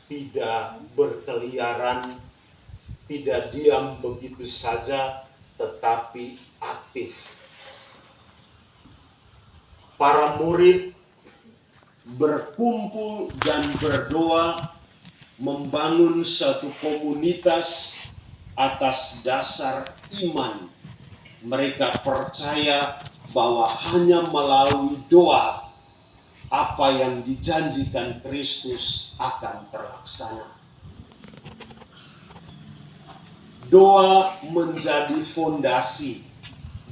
tidak berkeliaran, tidak diam begitu saja, tetapi aktif. Para murid berkumpul dan berdoa, membangun satu komunitas atas dasar iman. Mereka percaya bahwa hanya melalui doa apa yang dijanjikan Kristus akan terlaksana. Doa menjadi fondasi,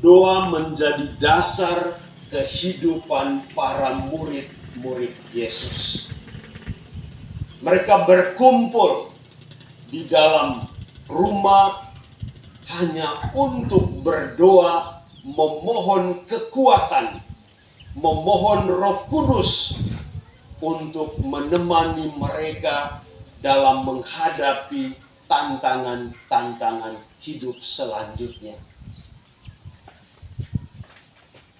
doa menjadi dasar kehidupan para murid-murid Yesus. Mereka berkumpul di dalam rumah hanya untuk berdoa, memohon kekuatan, memohon Roh Kudus untuk menemani mereka dalam menghadapi tantangan-tantangan hidup selanjutnya.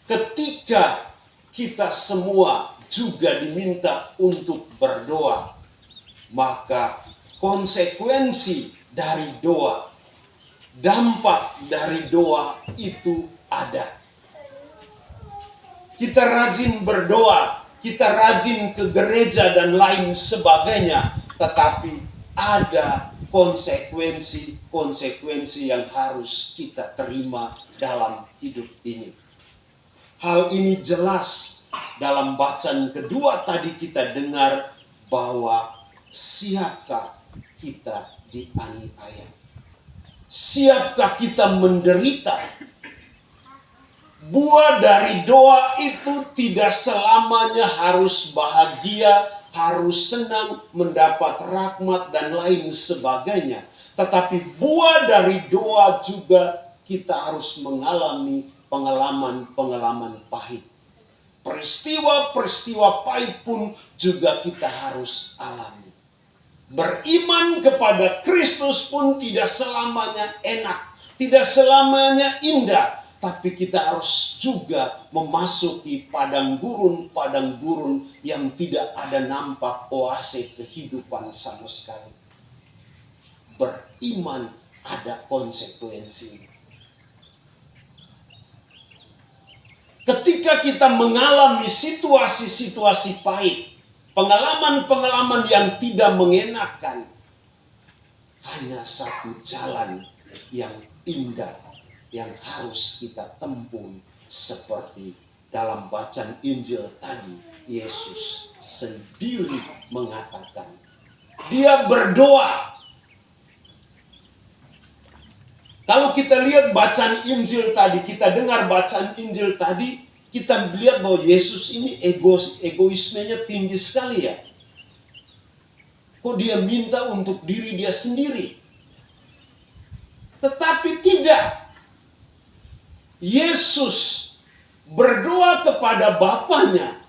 Ketika kita semua juga diminta untuk berdoa, maka konsekuensi dari doa, dampak dari doa itu ada. Kita rajin berdoa, kita rajin ke gereja dan lain sebagainya, tetapi ada konsekuensi-konsekuensi yang harus kita terima dalam hidup ini. Hal ini jelas dalam bacaan kedua tadi kita dengar bahwa siapkah kita dianiaya? Siapkah kita menderita? Buah dari doa itu tidak selamanya harus bahagia, harus senang, mendapat rahmat dan lain sebagainya. Tetapi buah dari doa juga kita harus mengalami pengalaman-pengalaman pahit. Peristiwa-peristiwa pahit pun juga kita harus alami. Beriman kepada Kristus pun tidak selamanya enak, tidak selamanya indah. Tapi kita harus juga memasuki padang gurun yang tidak ada nampak oase kehidupan sama sekali. Beriman ada konsekuensi. Ketika kita mengalami situasi-situasi pahit, pengalaman-pengalaman yang tidak mengenakan, hanya satu jalan yang indah yang harus kita tempuh, seperti dalam bacaan Injil tadi. Yesus sendiri mengatakan, dia berdoa. Kalau kita lihat bacaan Injil tadi, kita dengar bacaan Injil tadi, kita lihat bahwa Yesus ini egoismenya tinggi sekali ya. Kok dia minta untuk diri dia sendiri? Tetapi tidak. Yesus berdoa kepada Bapanya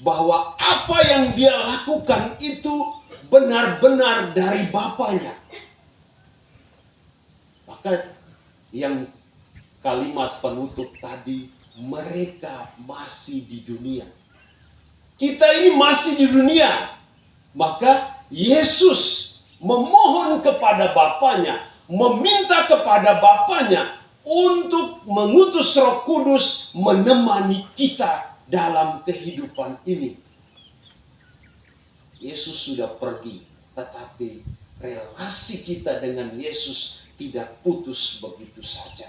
bahwa apa yang dia lakukan itu benar-benar dari Bapanya. Maka yang kalimat penutup tadi, mereka masih di dunia. Kita ini masih di dunia. Maka Yesus memohon kepada Bapanya, meminta kepada Bapanya untuk mengutus Roh Kudus menemani kita dalam kehidupan ini. Yesus sudah pergi, tetapi relasi kita dengan Yesus tidak putus begitu saja.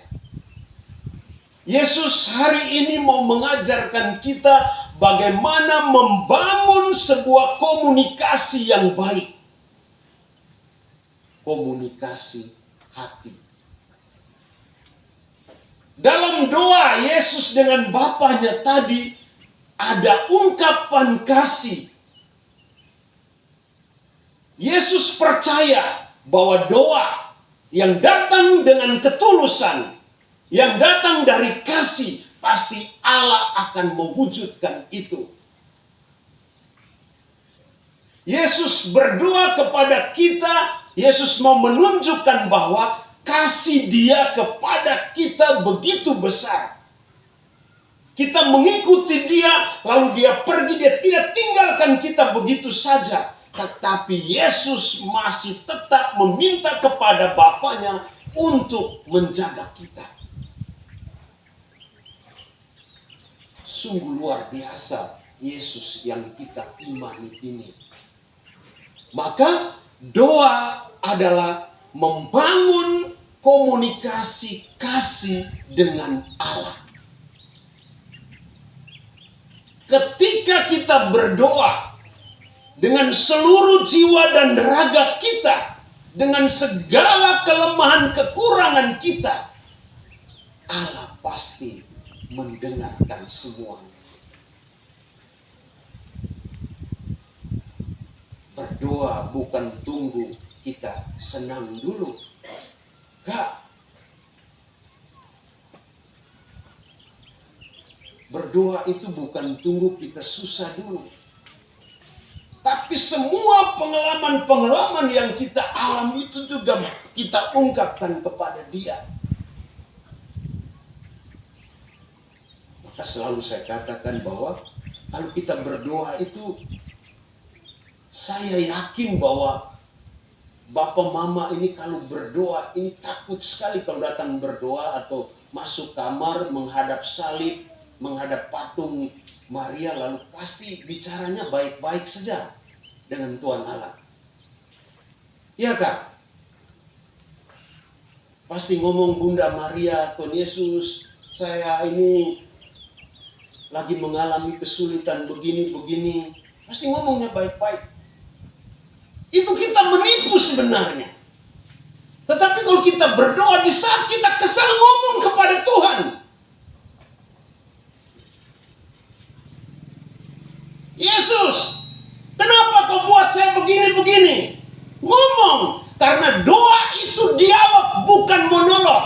Yesus hari ini mau mengajarkan kita bagaimana membangun sebuah komunikasi yang baik. Komunikasi hati. Dalam doa Yesus dengan Bapanya tadi ada ungkapan kasih. Yesus percaya bahwa doa yang datang dengan ketulusan, yang datang dari kasih, pasti Allah akan mewujudkan itu. Yesus berdoa kepada kita, Yesus mau menunjukkan bahwa kasih dia kepada kita begitu besar. Kita mengikuti dia, lalu dia pergi, dia tidak tinggalkan kita begitu saja. tetapi Yesus masih tetap meminta kepada Bapaknya untuk menjaga kita. Sungguh luar biasa Yesus yang kita imani ini. Maka doa adalah membangun komunikasi kasih dengan Allah. Ketika kita berdoa dengan seluruh jiwa dan raga kita, dengan segala kelemahan kekurangan kita, Allah pasti mendengarkan semuanya. Berdoa bukan tunggu kita senang dulu. Enggak. Berdoa itu bukan tunggu kita susah dulu. Tapi semua pengalaman-pengalaman yang kita alami itu juga kita ungkapkan kepada Dia. Maka selalu saya katakan bahwa kalau kita berdoa itu, saya yakin bahwa Bapak Mama ini kalau berdoa ini takut sekali kalau datang berdoa atau masuk kamar menghadap salib, menghadap patung Maria, lalu pasti bicaranya baik-baik saja dengan Tuhan Allah. Iya Kak? Pasti ngomong, Bunda Maria, Tuhan Yesus, saya ini lagi mengalami kesulitan begini-begini. Pasti ngomongnya baik-baik. Itu kita menipu sebenarnya. Tetapi kalau kita berdoa di saat kita kesal, ngomong kepada Tuhan. Yesus, kenapa kau buat saya begini-begini? Ngomong, karena doa itu dialog, bukan monolog.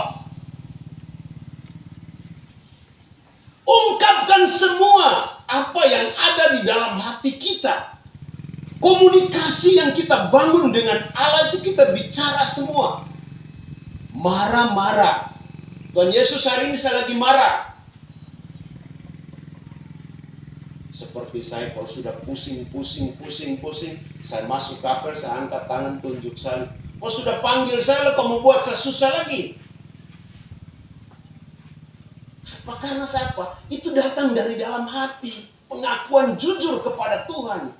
Ungkapkan semua apa yang ada di dalam hati kita. Komunikasi yang kita bangun dengan Allah itu kita bicara semua. Marah-marah. Tuhan Yesus, hari ini saya lagi marah. Seperti saya kalau sudah pusing, saya masuk kapel, saya angkat tangan tunjuk salib. Kau sudah panggil saya, lo kau mau buat saya susah lagi. Apa? Karena siapa? Itu datang dari dalam hati, pengakuan jujur kepada Tuhan.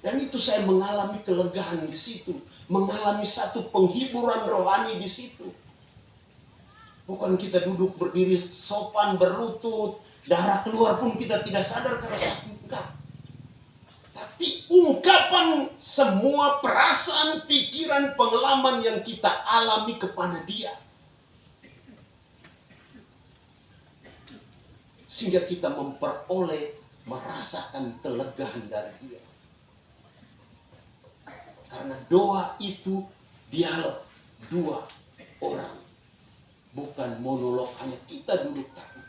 Dan itu saya mengalami kelegaan di situ, mengalami satu penghiburan rohani di situ. Bukan kita duduk berdiri sopan berlutut, darah keluar pun kita tidak sadar karena sakit. Enggak. Tapi ungkapan semua perasaan, pikiran, pengalaman yang kita alami kepada Dia. Sehingga kita memperoleh, merasakan kelegaan dari Dia. Karena doa itu dialog dua orang. Bukan monolog, hanya kita duduk takut.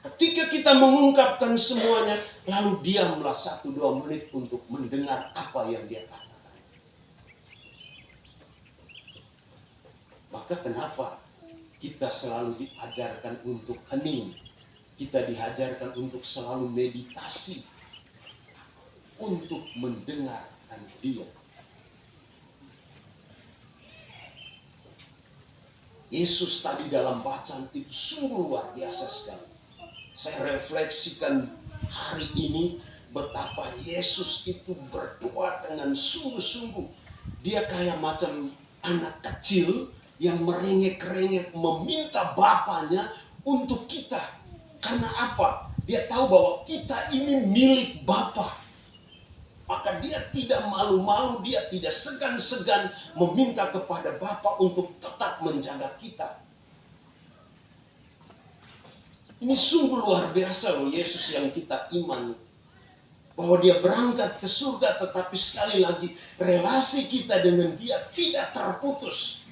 Ketika kita mengungkapkan semuanya, lalu diamlah 1-2 menit untuk mendengar apa yang dia katakan. Maka kenapa kita selalu diajarkan untuk hening? Kita diajarkan untuk selalu meditasi, untuk mendengarkan Dia. Yesus tadi dalam bacaan itu sungguh luar biasa sekali. Saya refleksikan hari ini betapa Yesus itu berdoa dengan sungguh-sungguh. Dia kayak macam anak kecil yang merengek-rengek meminta Bapaknya untuk kita. Karena apa? Dia tahu bahwa kita ini milik Bapa. Maka dia tidak malu-malu, dia tidak segan-segan meminta kepada Bapa untuk tetap menjaga kita. Ini sungguh luar biasa loh Yesus yang kita imani. Bahwa dia berangkat ke surga, tetapi sekali lagi relasi kita dengan Dia tidak terputus.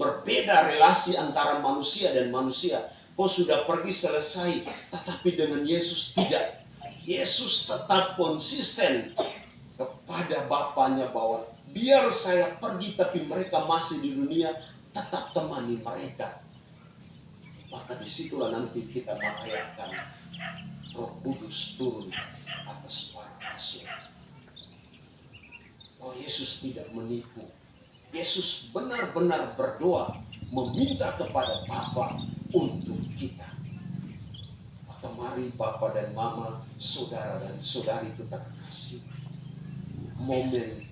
Berbeda relasi antara manusia dan manusia. Kau sudah pergi selesai, tetapi dengan Yesus tidak. Yesus tetap konsisten kepada Bapaknya bahwa biar saya pergi tapi mereka masih di dunia, tetap temani mereka. Maka disitulah nanti kita merayakan Roh Kudus turun atas para rasul. Oh, Yesus tidak menipu. Yesus benar-benar berdoa, meminta kepada Bapa untuk kita. Maka mari Bapak dan Mama, saudara dan saudari kita terkasih, momen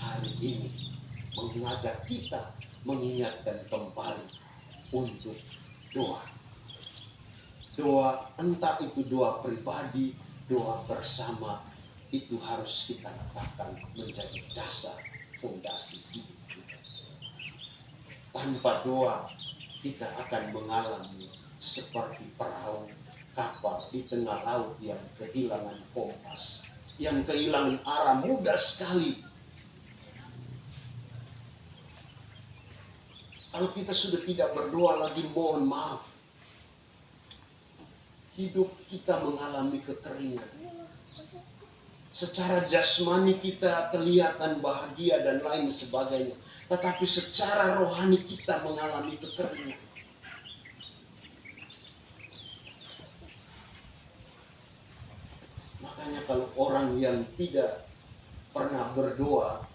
hari ini mengajak kita mengingatkan kembali untuk doa. Doa, entah itu doa pribadi, doa bersama, itu harus kita letakkan menjadi dasar fondasi hidup kita. Tanpa doa, kita akan mengalami seperti perahu kapal di tengah laut yang kehilangan kompas, yang kehilangan arah mudah sekali. Kalau kita sudah tidak berdoa lagi, mohon maaf, hidup kita mengalami kekeringan. Secara jasmani kita kelihatan bahagia dan lain sebagainya, tetapi secara rohani kita mengalami kekeringan. Makanya kalau orang yang tidak pernah berdoa,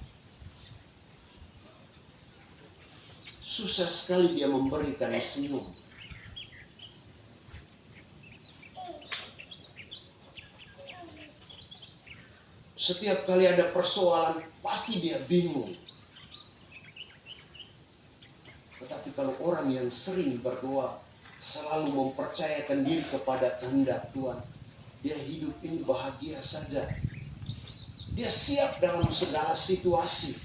susah sekali dia memberikan senyum. Setiap kali ada persoalan, pasti dia bingung. Tetapi kalau orang yang sering berdoa, selalu mempercayakan diri kepada kehendak Tuhan, dia hidup ini bahagia saja. Dia siap dalam segala situasi.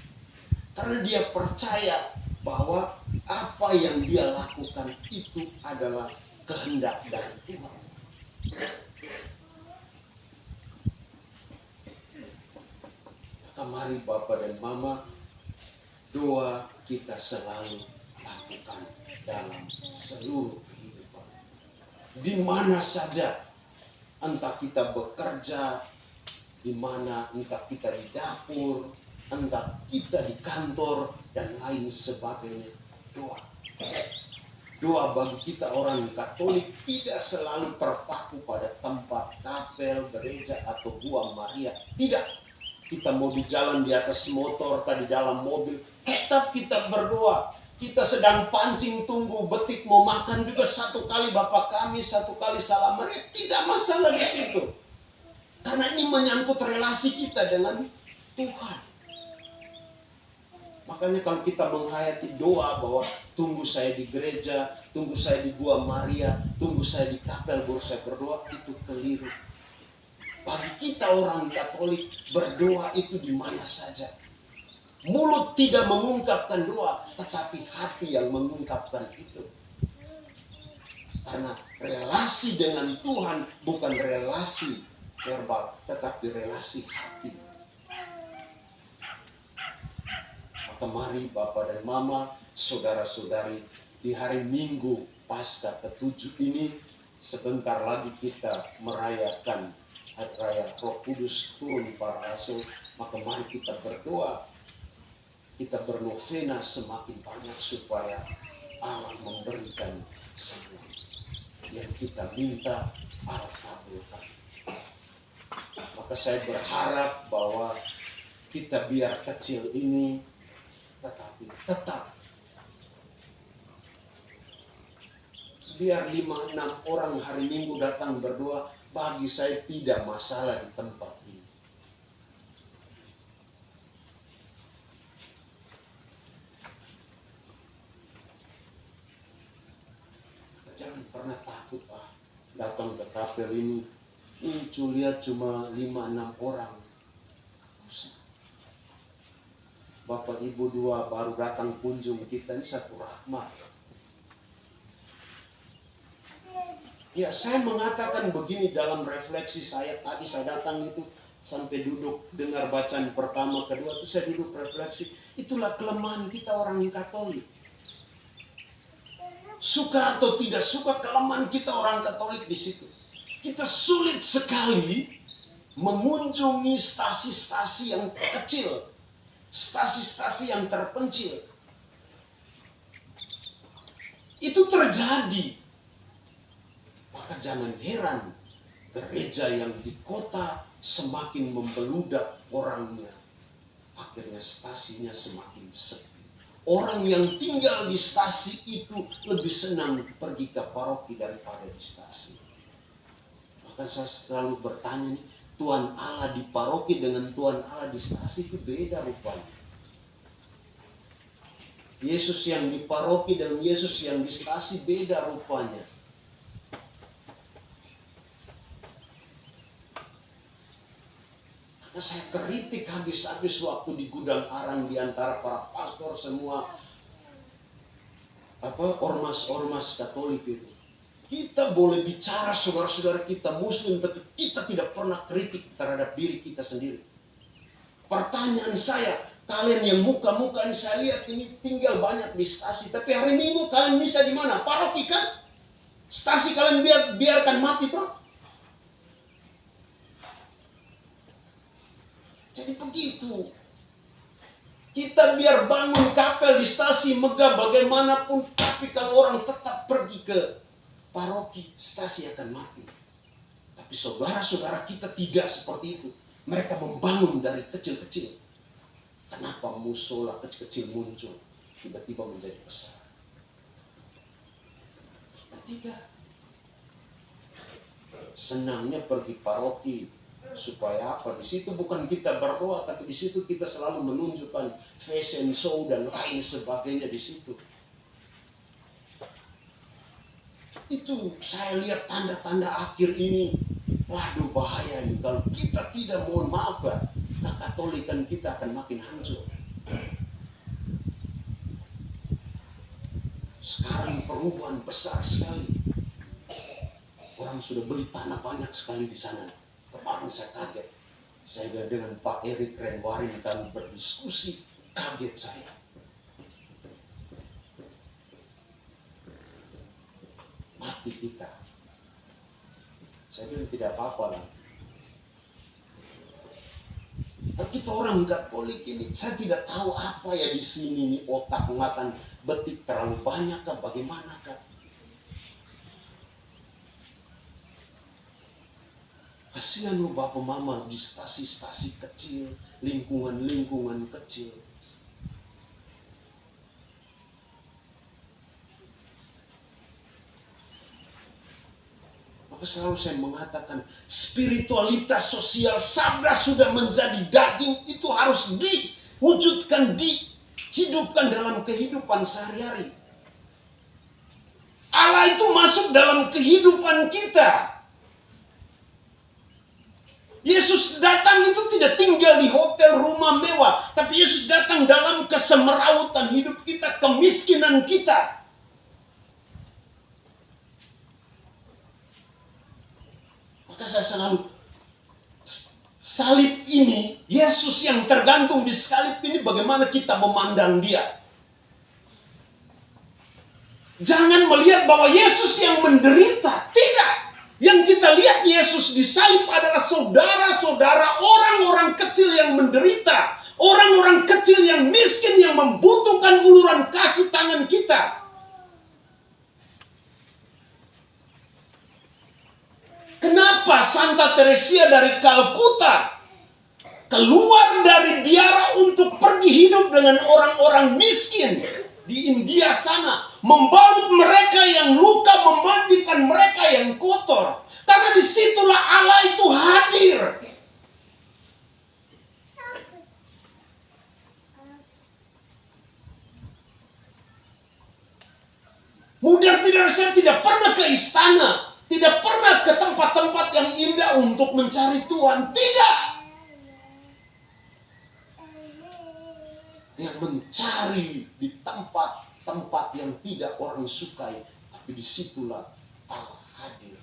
Karena dia percaya bahwa apa yang dia lakukan itu adalah kehendak dari Tuhan. Maka mari Bapak dan Mama, doa kita selalu lakukan dalam seluruh kehidupan. Di mana saja, entah kita bekerja, di mana entah kita di dapur, entah kita di kantor, dan lain sebagainya, doa. Doa bagi kita orang Katolik tidak selalu terpaku pada tempat kapel, gereja, atau Gua Maria. Tidak. Kita mau di jalan, di atas motor, atau di dalam mobil, tetap kita berdoa. Kita sedang pancing, tunggu betik, mau makan juga satu kali Bapa kami, satu kali Salam Maria. Tidak masalah di situ. Karena ini menyangkut relasi kita dengan Tuhan. Makanya kalau kita menghayati doa bahwa tunggu saya di gereja, tunggu saya di Gua Maria, tunggu saya di kapel baru saya berdoa, itu keliru. Bagi kita orang Katolik, berdoa itu di mana saja. Mulut tidak mengungkapkan doa, tetapi hati yang mengungkapkan itu. Karena relasi dengan Tuhan bukan relasi verbal, tetapi relasi hati. Maka mari Bapak dan Mama, saudara-saudari, di hari Minggu Paskah ke-7 ini, sebentar lagi kita merayakan Hari Raya Roh Kudus turun para rasul. Maka mari kita berdoa, kita bernovena semakin banyak supaya Allah memberikan semua yang kita minta, Allah kabulkan. Maka saya berharap bahwa kita biar kecil ini, tetapi tetap biar 5-6 orang hari Minggu datang berdoa, bagi saya tidak masalah di tempat ini. Jangan pernah takut, datang ke kapel ini, lihat cuma 5-6 orang. Usah. Bapak Ibu 2 baru datang kunjung, kita ini satu rahmat. Ya, saya mengatakan begini dalam refleksi saya. Tadi saya datang itu sampai duduk dengar bacaan pertama, kedua itu saya duduk refleksi. Itulah kelemahan kita orang Katolik. Suka atau tidak suka, kelemahan kita orang Katolik di situ. Kita sulit sekali mengunjungi stasi-stasi yang kecil, stasi-stasi yang terpencil. Itu terjadi. Maka jangan heran Gereja yang di kota semakin membeludak orangnya, akhirnya stasinya semakin sepi. Orang yang tinggal di stasi itu lebih senang pergi ke paroki daripada di stasi. Maka saya selalu bertanya nih, Tuhan Allah di paroki dengan Tuhan Allah di stasi itu beda rupanya. Yesus yang di paroki dan Yesus yang di stasi beda rupanya. Maka saya kritik habis-habis waktu di gudang arang di antara para pastor semua ormas-ormas Katolik itu. Kita boleh bicara saudara-saudara kita Muslim, tapi kita tidak pernah kritik terhadap diri kita sendiri. Pertanyaan saya, kalian yang muka-muka yang saya lihat ini tinggal banyak di stasi, tapi hari Minggu kalian bisa di mana? Paroki kan? Stasi kalian biarkan mati toh? Jadi begitu. Kita biar bangun kapel di stasi megah bagaimanapun, tapi kalau orang tetap pergi ke paroki, stasi akan mati. Tapi saudara-saudara kita tidak seperti itu. Mereka membangun dari kecil-kecil. Kenapa musola kecil-kecil muncul, tiba-tiba menjadi besar? Ketiga, senangnya pergi paroki. Supaya apa? Di situ bukan kita berdoa, tapi di situ kita selalu menunjukkan fashion show dan lain sebagainya di situ. Itu saya lihat tanda-tanda akhir ini. Waduh, bahaya ini. Kalau kita tidak, mohon maaf ya, kekatolikan kita akan makin hancur. Sekarang perubahan besar sekali. Orang sudah beli tanah banyak sekali di sana. Kemarin saya kaget. Saya dengan Pak Erik Renwarin kami berdiskusi. Kaget saya. Mati kita. Saya bilang tidak apa-apa lah. Tapi kita orang Katolik ini, saya tidak tahu apa ya di sini nih, otak makan betik terlalu banyak kah, bagaimana kah? Kasihan loh bapak mama di stasi-stasi kecil, lingkungan-lingkungan kecil. Maka selalu saya mengatakan, spiritualitas sosial sabda sudah menjadi daging, itu harus diwujudkan, dihidupkan dalam kehidupan sehari-hari. Allah itu masuk dalam kehidupan kita. Yesus datang itu tidak tinggal di hotel rumah mewah, tapi Yesus datang dalam kesemerawutan hidup kita, kemiskinan kita. Maka saya selalu, salib ini, Yesus yang tergantung di salib ini, bagaimana kita memandang dia. Jangan melihat bahwa Yesus yang menderita, tidak. Yang kita lihat Yesus disalib adalah saudara-saudara, orang-orang kecil yang menderita, orang-orang kecil yang miskin yang membutuhkan uluran kasih tangan kita. Kenapa Santa Teresia dari Kalkuta keluar dari biara untuk pergi hidup dengan orang-orang miskin di India sana, membalut mereka yang luka, memandikan mereka yang kotor. Karena disitulah Allah itu hadir. Mudah tidak, saya tidak pernah ke istana, tidak pernah ke tempat-tempat yang indah untuk mencari Tuhan. Tidak. Yang mencari di tempat-tempat yang tidak orang sukai, tapi disitulah Allah hadir.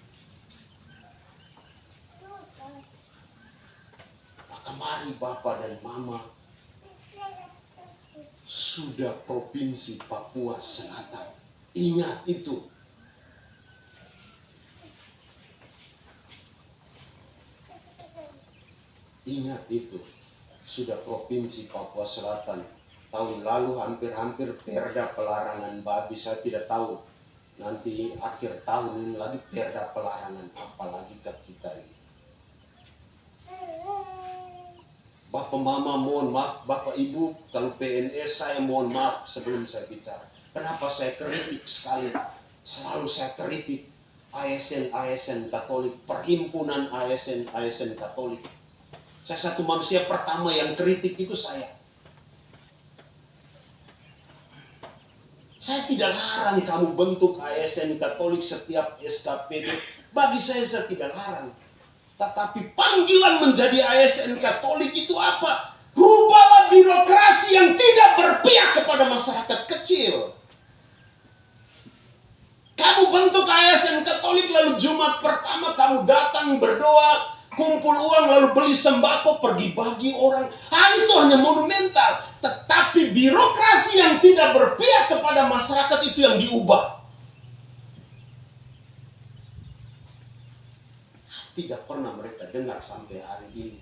Maka mari Bapak dan Mama, sudah Provinsi Papua Selatan, ingat itu. Ingat itu, sudah Provinsi Papua Selatan. Tahun lalu hampir-hampir perda pelarangan babi, saya tidak tahu. Nanti akhir tahun ini lagi perda pelarangan, apalagi ke kita ini. Papa Mama mohon maaf, Bapak Ibu kalau PNS saya mohon maaf sebelum saya bicara. Kenapa saya kritik sekali? Selalu saya kritik ASN Katolik, perhimpunan ASN Katolik. Saya satu manusia pertama yang kritik itu saya. Saya tidak larang kamu bentuk ASN Katolik setiap SKPD. Bagi saya tidak larang. Tetapi panggilan menjadi ASN Katolik itu apa? Rubahlah birokrasi yang tidak berpihak kepada masyarakat kecil. Kamu bentuk ASN Katolik lalu Jumat pertama kamu datang berdoa, kumpul uang lalu beli sembako pergi bagi orang. Itu hanya monumental. Tetapi birokrasi yang tidak berpihak kepada masyarakat itu yang diubah. Tidak pernah mereka dengar sampai hari ini.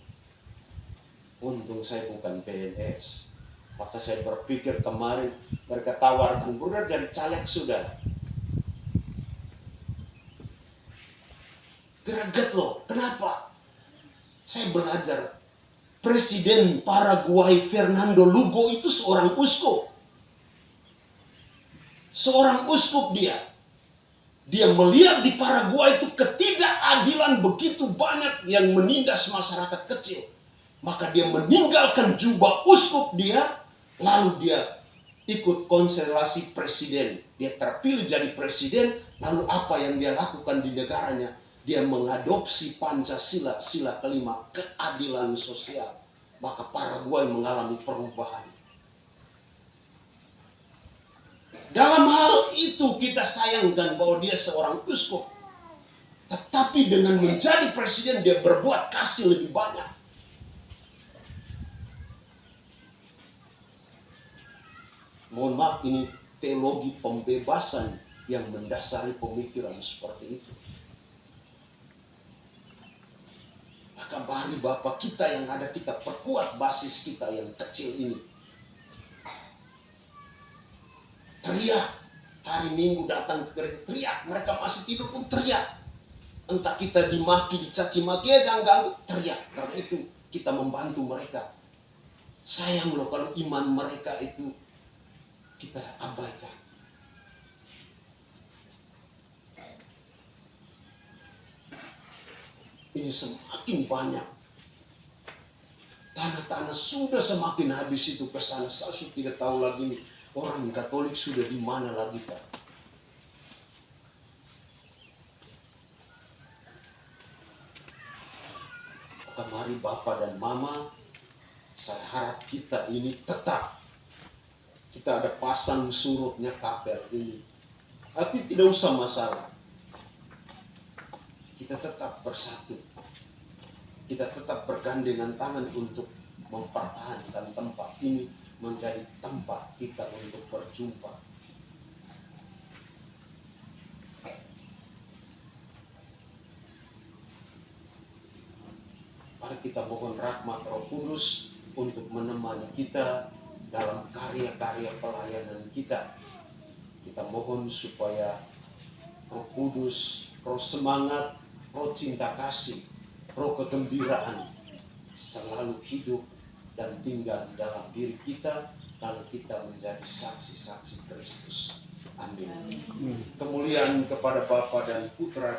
Untung saya bukan PNS. Maka saya berpikir kemarin mereka tawarkan, Bruder jadi caleg sudah. Greget loh, kenapa? Saya belajar. Presiden Paraguay Fernando Lugo itu seorang uskup. Seorang uskup dia. Dia melihat di Paraguay itu ketidakadilan begitu banyak yang menindas masyarakat kecil. Maka dia meninggalkan jubah uskup dia, lalu dia ikut konstelasi presiden. Dia terpilih jadi presiden, lalu apa yang dia lakukan di negaranya? Dia mengadopsi Pancasila, sila kelima, keadilan sosial. Maka Paraguay mengalami perubahan. Dalam hal itu kita sayangkan bahwa dia seorang uskup. Tetapi dengan menjadi presiden dia berbuat kasih lebih banyak. Mohon maaf, ini teologi pembebasan yang mendasari pemikiran seperti itu. Maka mari Bapak kita yang ada, kita perkuat basis kita yang kecil ini. Teriak, hari Minggu datang ke gereja, teriak, mereka masih tidur pun teriak. Entah kita dimaki, dicaci maki, jangan ganggu, teriak. Karena itu kita membantu mereka. Sayang loh kalau iman mereka itu kita abaikan. Ini semakin banyak. Tanah-tanah sudah semakin habis itu ke sana. Saya sudah tidak tahu lagi nih, orang Katolik sudah di mana lagi, Pak. Maka mari Bapak dan Mama, saya harap kita ini tetap. Kita ada pasang surutnya kapel ini. Tapi tidak usah masalah. Kita tetap bersatu. Kita tetap bergandengan tangan untuk mempertahankan tempat ini menjadi tempat kita untuk berjumpa. Mari kita mohon rahmat Roh Kudus untuk menemani kita dalam karya-karya pelayanan kita. Kita mohon supaya Roh Kudus, Roh semangat, Roh cinta kasih, Roh kegembiraan selalu hidup dan tinggal dalam diri kita, lalu kita menjadi saksi-saksi Kristus. Amin. Kemuliaan kepada Bapa dan Putra